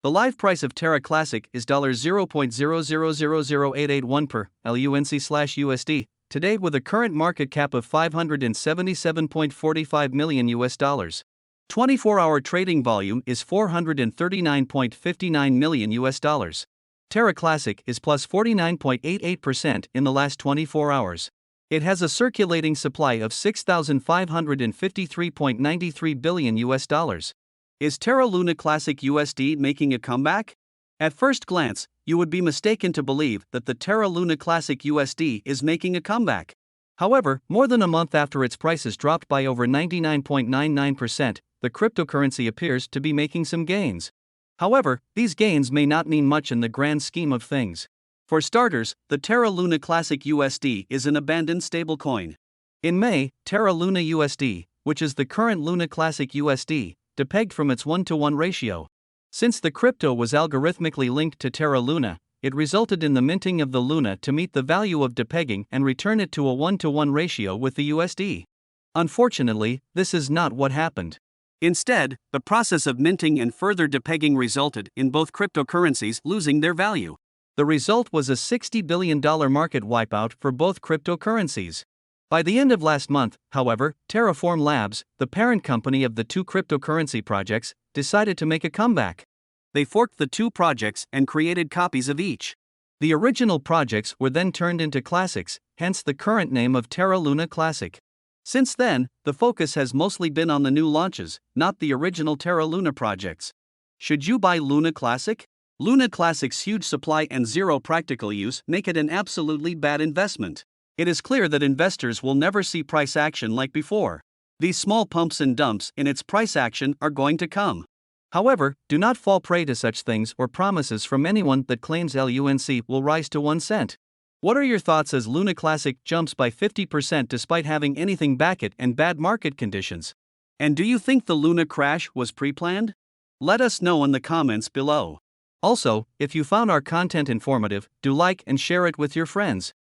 The live price of Terra Classic is $0.0000881 per LUNC/USD today with a current market cap of $577.45 million US dollars. 24-hour trading volume is 439.59 million US dollars. Terra Classic is plus 49.88% in the last 24 hours. It has a circulating supply of 6,553.93 billion US dollars. Is Terra Lunaclassic USD making a comeback? At first glance, you would be mistaken to believe that the Terra Lunaclassic USD is making a comeback. However, more than a month after its prices dropped by over 99.99%, the cryptocurrency appears to be making some gains. However, these gains may not mean much in the grand scheme of things. For starters, the Terra Lunaclassic USD is an abandoned stablecoin. In May, Terra Luna USD, which is the current Lunaclassic USD, depegged from its 1-to-1 ratio. Since the crypto was algorithmically linked to Terra Luna, it resulted in the minting of the Luna to meet the value of depegging and return it to a 1-to-1 ratio with the USD. Unfortunately, this is not what happened. Instead, the process of minting and further depegging resulted in both cryptocurrencies losing their value. The result was a $60 billion market wipeout for both cryptocurrencies. By the end of last month, however, Terraform Labs, the parent company of the two cryptocurrency projects, decided to make a comeback. They forked the two projects and created copies of each. The original projects were then turned into classics, hence the current name of Terra Luna Classic. Since then, the focus has mostly been on the new launches, not the original Terra Luna projects. Should you buy Luna Classic? Luna Classic's huge supply and zero practical use make it an absolutely bad investment. It is clear that investors will never see price action like before. These small pumps and dumps in its price action are going to come. However, do not fall prey to such things or promises from anyone that claims LUNC will rise to 1 cent. What are your thoughts as Luna Classic jumps by 50% despite having anything back it and bad market conditions? And do you think the Luna crash was pre-planned? Let us know in the comments below. Also, if you found our content informative, do like and share it with your friends.